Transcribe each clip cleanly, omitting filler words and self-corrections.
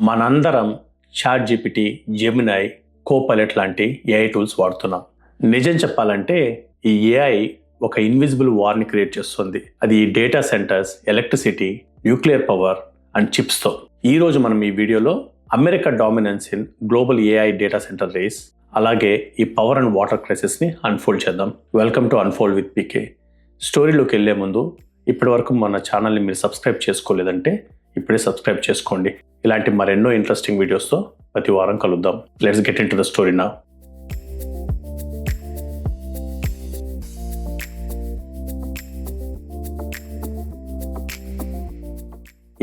మనందరం chat GPT, Gemini, Copilot లాంటి AI tools వాడుతున్నాం. నిజం చెప్పాలంటే ఈ ఏఐ ఒక ఇన్విజిబుల్ వార్ని క్రియేట్ చేస్తుంది. అది data centers, electricity, nuclear power and చిప్స్తో. ఈరోజు మనం ఈ వీడియోలో America dominance in global AI data center race, అలాగే ఈ పవర్ అండ్ వాటర్ క్రైసిస్ని అన్ఫోల్డ్ చేద్దాం. Welcome to unfold with PK. స్టోరీలోకి వెళ్ళే ముందు ఇప్పటివరకు మన ఛానల్ని మీరు సబ్స్క్రైబ్ చేసుకోలేదంటే ఇప్పుడే సబ్స్క్రైబ్ చేసుకోండి. ఇలాంటి మరెన్నో ఇంట్రెస్టింగ్ వీడియోస్తో ప్రతి వారం కలుద్దాం. Let's get in to the story now.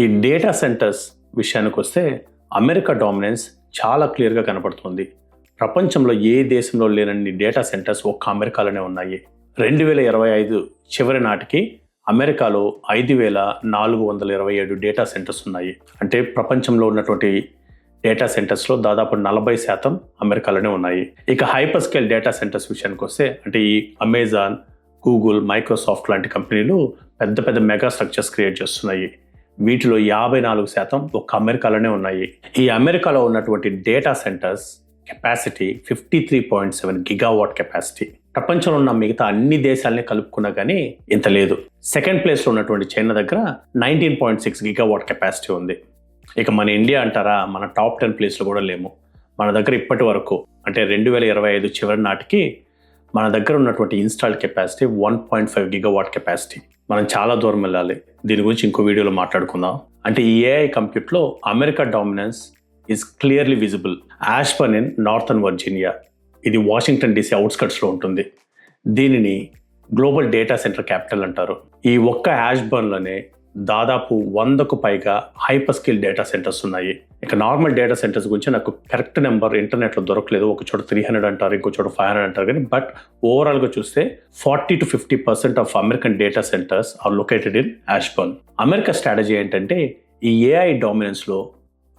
ఈ డేటా సెంటర్స్ విషయానికి వస్తే అమెరికా డామినెన్స్ చాలా క్లియర్గా కనపడుతుంది. ప్రపంచంలో ఏ దేశంలో లేనన్ని డేటా సెంటర్స్ ఒక్క అమెరికాలోనే ఉన్నాయి. 2025 చివరి నాటికి అమెరికాలో 5,427 డేటా సెంటర్స్ ఉన్నాయి. అంటే ప్రపంచంలో ఉన్నటువంటి డేటా సెంటర్స్లో దాదాపు 40% అమెరికాలోనే ఉన్నాయి. ఇక హైపర్ స్కేల్ డేటా సెంటర్స్ విషయానికి వస్తే అంటే ఈ అమెజాన్, గూగుల్, మైక్రోసాఫ్ట్ లాంటి కంపెనీలు పెద్ద పెద్ద మెగా స్ట్రక్చర్స్ క్రియేట్ చేస్తున్నాయి. వీటిలో 54% ఒక్క అమెరికాలోనే ఉన్నాయి. ఈ అమెరికాలో ఉన్నటువంటి data centres capacity 53.7 gigawatt capacity. ప్రపంచంలో ఉన్న మిగతా అన్ని దేశాలని కలుపుకున్నా కానీ ఇంత లేదు. సెకండ్ ప్లేస్లో ఉన్నటువంటి చైనా దగ్గర 19.6 గిగావాట్ కెపాసిటీ ఉంది. ఇక మన ఇండియా అంటారా, మన టాప్ 10 ప్లేస్లో కూడా లేము. మన దగ్గర ఇప్పటి వరకు అంటే 2025 చివరి నాటికి మన దగ్గర ఉన్నటువంటి ఇన్స్టాల్డ్ కెపాసిటీ 1.5 గిగావాట్ కెపాసిటీ. మనం చాలా దూరం వెళ్ళాలి. దీని గురించి ఇంకో వీడియోలో మాట్లాడుకుందాం. అంటే ఈ ఏఐ కంప్యూట్లో America dominance is clearly visible. Ashburn in northern Virginia, ఇది వాషింగ్టన్ డీసీ అవుట్స్కట్స్లో ఉంటుంది. దీనిని గ్లోబల్ డేటా సెంటర్ క్యాపిటల్ అంటారు. ఈ ఒక్క యాష్బర్న్లోనే దాదాపు 100కు పైగా హైపర్ స్కేల్ డేటా సెంటర్స్ ఉన్నాయి. ఇక నార్మల్ డేటా సెంటర్స్ గురించి నాకు కరెక్ట్ నెంబర్ ఇంటర్నెట్లో దొరకలేదు. ఒక చోట 300 అంటారు, ఇంకో చోట 500 అంటారు. కానీ బట్ ఓవరాల్గా చూస్తే 40-50% of American data centres are located in Ashburn. America strategy ఏంటంటే ఈ ఏఐ డామినెన్స్లో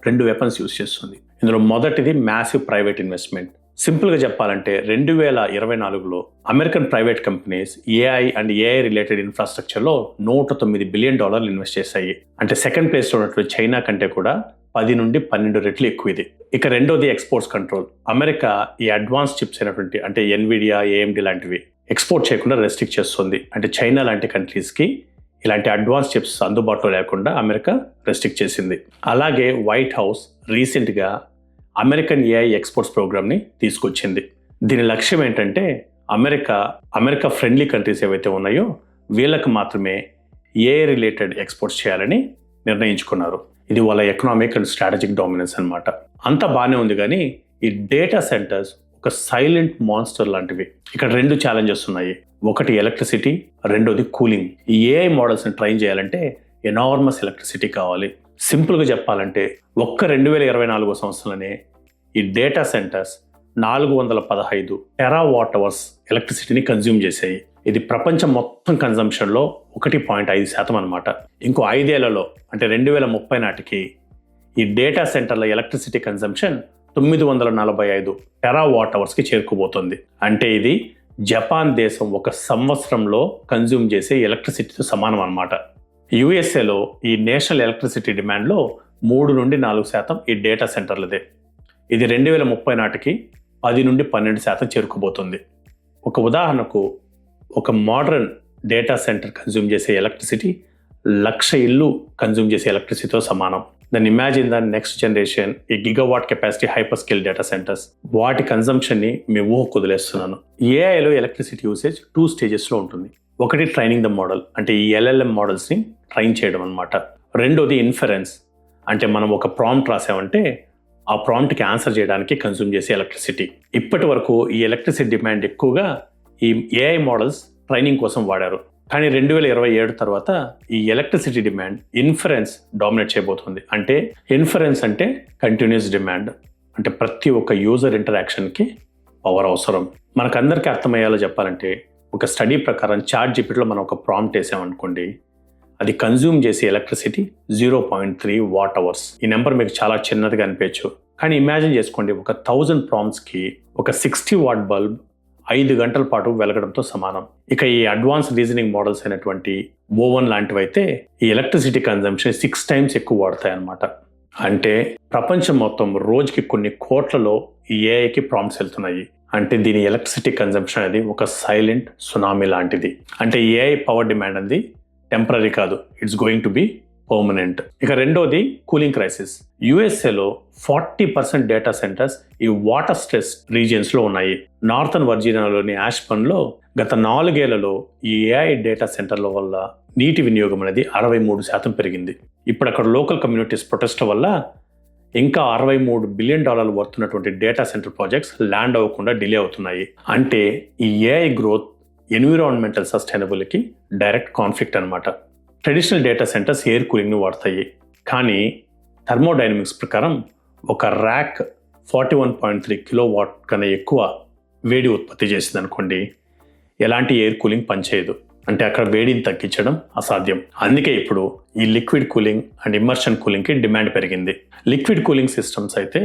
2 వెపన్స్ యూజ్ చేస్తుంది. ఇందులో మొదటిది మ్యాసివ్ ప్రైవేట్ ఇన్వెస్ట్మెంట్. సింపుల్గా చెప్పాలంటే 2024లో American private companies AI and AI related ఇన్ఫ్రాస్ట్రక్చర్లో $109 బిలియన్ ఇన్వెస్ట్ చేశాయి. అంటే సెకండ్ ప్లేస్లో ఉన్నటువంటి చైనా కంటే కూడా 10 నుండి 12 రెట్లు ఎక్కువ ఇది. ఇక రెండోది ఎక్స్పోర్ట్స్ కంట్రోల్. అమెరికా ఈ అడ్వాన్స్ చిప్స్ అయినటువంటి అంటే ఎన్విడియా, ఏఎండి లాంటివి ఎక్స్పోర్ట్ చేయకుండా రెస్ట్రిక్ట్ చేస్తుంది. అంటే చైనా లాంటి కంట్రీస్కి ఇలాంటి అడ్వాన్స్ చిప్స్ అందుబాటులో లేకుండా అమెరికా రెస్ట్రిక్ట్ చేసింది. అలాగే వైట్ హౌస్ రీసెంట్గా అమెరికన్ ఏఐ ఎక్స్పోర్ట్స్ ప్రోగ్రామ్ని తీసుకొచ్చింది. దీని లక్ష్యం ఏంటంటే అమెరికా ఫ్రెండ్లీ కంట్రీస్ ఏవైతే ఉన్నాయో వీళ్ళకి మాత్రమే ఏఐ రిలేటెడ్ ఎక్స్పోర్ట్స్ చేయాలని నిర్ణయించుకున్నారు. ఇది వాళ్ళ ఎకనామిక్ అండ్ స్ట్రాటజిక్ డామినెన్స్ అన్నమాట. అంతా బాగానే ఉంది, కానీ ఈ డేటా సెంటర్స్ ఒక సైలెంట్ మాన్స్టర్ లాంటివి. ఇక్కడ 2 ఛాలెంజెస్ ఉన్నాయి. ఒకటి ఎలక్ట్రిసిటీ, రెండోది కూలింగ్. ఈ ఏఐ మోడల్స్ని ట్రైన్ చేయాలంటే ఎనార్మస్ ఎలక్ట్రిసిటీ కావాలి. సింపుల్గా చెప్పాలంటే ఒక్క 2024 సంవత్సరంలోనే ఈ డేటా సెంటర్స్ 415 టెరావాట్ అవర్స్ ఎలక్ట్రిసిటీని కన్జ్యూమ్ చేశాయి. ఇది ప్రపంచం మొత్తం కన్జంప్షన్లో 1.5% అనమాట. ఇంకో 5 ఏళ్లలో అంటే 2030 నాటికి ఈ డేటా సెంటర్ల ఎలక్ట్రిసిటీ కన్జంప్షన్ 945 టెరావాట్ అవర్స్కి చేరుకుపోతుంది. అంటే ఇది జపాన్ దేశం ఒక సంవత్సరంలో కన్జ్యూమ్ చేసే ఎలక్ట్రిసిటీతో సమానం అన్నమాట. యుఎస్ఏలో ఈ నేషనల్ ఎలక్ట్రిసిటీ డిమాండ్లో 3 నుండి 4% ఈ డేటా సెంటర్లదే. ఇది 2030 నాటికి 10 నుండి 12% చేరుకుపోతుంది. ఒక ఉదాహరణకు ఒక మోడర్న్ డేటా సెంటర్ కన్జ్యూమ్ చేసే ఎలక్ట్రిసిటీ 1,00,000 ఇల్లు కన్జ్యూమ్ చేసే ఎలక్ట్రిసిటీతో సమానం. Then imagine the next generation ఈ gigawatt capacity hyperscale data centers. వాటి కన్జంప్షన్ని మీ ఊహకు వదిలేస్తున్నాను. ఏఐలో ఎలక్ట్రిసిటీ యూసేజ్ 2 స్టేజెస్లో ఉంటుంది. ఒకటి ట్రైనింగ్ ద మోడల్, అంటే ఈ ఎల్ఎల్ఎం మోడల్స్ని ట్రైన్ చేయడం అనమాట. రెండోది ఇన్ఫరెన్స్, అంటే మనం ఒక ప్రాంప్ట్ రాసామంటే ఆ ప్రాంప్ట్కి ఆన్సర్ చేయడానికి కన్జ్యూమ్ చేసే ఎలక్ట్రిసిటీ. ఇప్పటి వరకు ఈ ఎలక్ట్రిసిటీ డిమాండ్ ఎక్కువగా ఈ ఏఐ మోడల్స్ ట్రైనింగ్ కోసం వాడారు. కానీ 2027 తర్వాత ఈ ఎలక్ట్రిసిటీ డిమాండ్ ఇన్ఫరెన్స్ డామినేట్ చేయబోతుంది. అంటే ఇన్ఫరెన్స్ అంటే కంటిన్యూస్ డిమాండ్, అంటే ప్రతి ఒక్క యూజర్ ఇంటరాక్షన్కి పవర్ అవసరం. మనకందరికీ అర్థమయ్యేలా చెప్పాలంటే ఒక స్టడీ ప్రకారం చాట్ జీపీటీలో మనం ఒక ప్రాంప్ట్ వేసామనుకోండి, అది కన్జ్యూమ్ చేసే ఎలక్ట్రిసిటీ 0.3 వాట్ అవర్స్. ఈ నెంబర్ మీకు చాలా చిన్నదిగా అనిపించచ్చు, కానీ ఇమాజిన్ చేసుకోండి, ఒక 1000 ప్రాంప్ట్స్కి ఒక 60 వాట్ బల్బ్ 5 గంటల పాటు వెలగడంతో సమానం. ఇక ఈ అడ్వాన్స్ రీజనింగ్ మోడల్స్ అయినటువంటి ఓవన్ లాంటివి అయితే ఈ ఎలక్ట్రిసిటీ కన్జంప్షన్ 6 టైమ్స్ ఎక్కువ వాడతాయి అన్నమాట. అంటే ప్రపంచం మొత్తం రోజుకి కొన్ని కోట్లలో ఈ ఏఐకి ప్రాంప్ట్స్ వెళ్తున్నాయి. అంటే దీని ఎలక్ట్రిసిటీ కన్జంప్షన్ అనేది ఒక సైలెంట్ సునామీ లాంటిది. అంటే ఏఐ పవర్ డిమాండ్ అనేది టెంపరీ కాదు, it's going to be permanent. ఇక రెండోది కూలింగ్ క్రైసిస్. యుఎస్ఏలో 40% డేటా సెంటర్స్ ఈ వాటర్ స్ట్రెస్ రీజియన్స్ లో ఉన్నాయి. నార్థన్ వర్జీనియాలోని యాష్బర్న్లో గత 4 ఏళ్లలో ఈ ఏఐ డేటా సెంటర్ల వల్ల నీటి వినియోగం అనేది 63% పెరిగింది. ఇప్పుడు అక్కడ లోకల్ కమ్యూనిటీస్ ప్రొటెస్ట్ వల్ల ఇంకా $63 బిలియన్ వర్తున్నటువంటి డేటా సెంటర్ ప్రాజెక్ట్స్ ల్యాండ్ అవ్వకుండా డిలే అవుతున్నాయి. అంటే ఈ ఏఐ గ్రోత్ ఎన్విరాన్మెంటల్ సస్టైనబుల్కి డైరెక్ట్ కాన్ఫ్లిక్ట్ అనమాట. ట్రెడిషనల్ డేటా సెంటర్స్ ఎయిర్ కూలింగ్ను వాడతాయి, కానీ థర్మోడైనమిక్స్ ప్రకారం ఒక ర్యాక్ 41.3 కిలోవాట్ కన్నా ఎక్కువ వేడి ఉత్పత్తి చేసింది అనుకోండి, ఎలాంటి ఎయిర్ కూలింగ్ పనిచేయదు. అంటే అక్కడ వేడిని తగ్గించడం అసాధ్యం. అందుకే ఇప్పుడు ఈ లిక్విడ్ కూలింగ్ అండ్ ఇమ్మర్షన్ కూలింగ్కి డిమాండ్ పెరిగింది. లిక్విడ్ కూలింగ్ సిస్టమ్స్ అయితే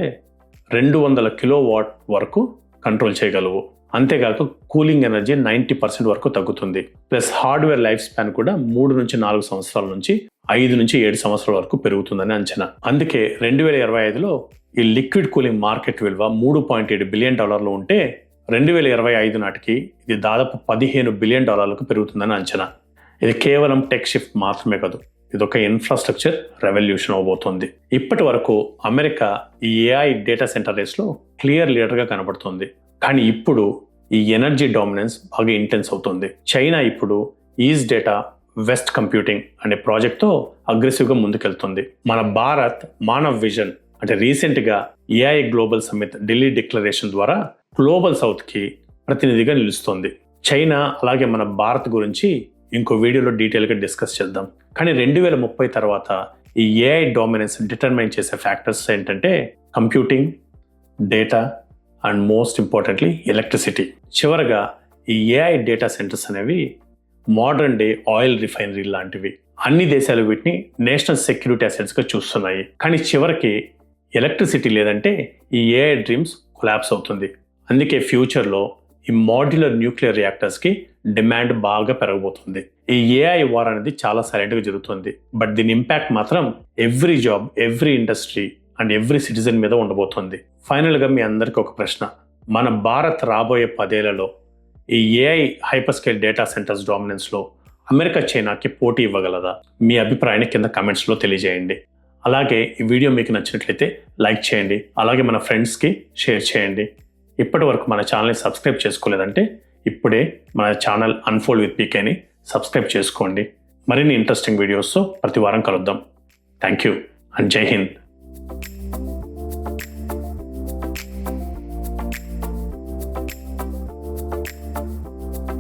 200 కిలోవాట్ వరకు కంట్రోల్ చేయగలవు. అంతేకాక కూలింగ్ ఎనర్జీ 90% వరకు తగ్గుతుంది. ప్లస్ హార్డ్వేర్ లైఫ్ స్పాన్ కూడా 3 నుంచి 4 సంవత్సరాల నుంచి 5 నుంచి 7 సంవత్సరాల వరకు పెరుగుతుందని అంచనా. అందుకే 2025లో ఈ లిక్విడ్ కూలింగ్ మార్కెట్ విలువ $3.7 బిలియన్ ఉంటే 2025 నాటికి ఇది దాదాపు $15 బిలియన్ పెరుగుతుందని అంచనా. ఇది కేవలం టెక్ షిఫ్ట్ మాత్రమే కాదు, ఇది ఒక ఇన్ఫ్రాస్ట్రక్చర్ రెవల్యూషన్ అవబోతోంది. ఇప్పటి వరకు అమెరికా ఈ ఏఐ డేటా సెంటర్ రేస్లో క్లియర్ లీడర్గా కనబడుతుంది. కానీ ఇప్పుడు ఈ ఎనర్జీ డామినెన్స్ బాగా ఇంటెన్స్ అవుతుంది. చైనా ఇప్పుడు ఈస్ట్ డేటా వెస్ట్ కంప్యూటింగ్ అనే ప్రాజెక్ట్తో అగ్రెసివ్గా ముందుకెళ్తుంది. మన భారత్ మానవ్ విజన్ అంటే రీసెంట్గా AI global summit Delhi declaration ద్వారా గ్లోబల్ సౌత్కి ప్రతినిధిగా నిలుస్తోంది. చైనా అలాగే మన భారత్ గురించి ఇంకో వీడియోలో డీటెయిల్గా డిస్కస్ చేద్దాం. కానీ 2030 తర్వాత ఈ ఏఐ డామినెన్స్ డిటర్మైన్ చేసే ఫ్యాక్టర్స్ ఏంటంటే computing, data and most importantly electricity. చివరగా ఈ ఏఐ డేటా సెంటర్స్ అనేవి మోడర్న్ డే ఆయిల్ రిఫైనరీ లాంటివి. అన్ని దేశాలు వీటిని నేషనల్ సెక్యూరిటీ అసెట్స్గా చూస్తున్నాయి. కానీ చివరికి ఎలక్ట్రిసిటీ లేదంటే ఈ ఏఐ డ్రీమ్స్ కొలాప్స్ అవుతుంది. అందుకే ఫ్యూచర్లో ఈ మాడ్యులర్ న్యూక్లియర్ రియాక్టర్స్కి డిమాండ్ బాగా పెరగబోతుంది. ఈ ఏఐ వార్ అనేది చాలా సైలెంట్గా జరుగుతుంది, బట్ దీని ఇంపాక్ట్ మాత్రం every job, every industry and every citizen మీద ఉండబోతుంది. ఫైనల్గా మీ అందరికీ ఒక ప్రశ్న, మన భారత్ రాబోయే 10 ఏళ్లలో ఈ AI hyperscale data centers డామినెన్స్లో అమెరికా, చైనాకి పోటీ ఇవ్వగలదా? మీ అభిప్రాయాన్ని కింద కమెంట్స్లో తెలియజేయండి. అలాగే ఈ వీడియో మీకు నచ్చినట్లయితే లైక్ చేయండి, అలాగే మన ఫ్రెండ్స్కి షేర్ చేయండి. ఇప్పటి వరకు మన ఛానల్ని సబ్స్క్రైబ్ చేసుకోలేదంటే ఇప్పుడే మన ఛానల్ అన్ఫోల్డ్ విత్ పీకేని సబ్స్క్రైబ్ చేసుకోండి. మరిన్ని ఇంట్రెస్టింగ్ వీడియోస్తో ప్రతి వారం కలుద్దాం. థ్యాంక్ యూ అండ్ జై హింద్.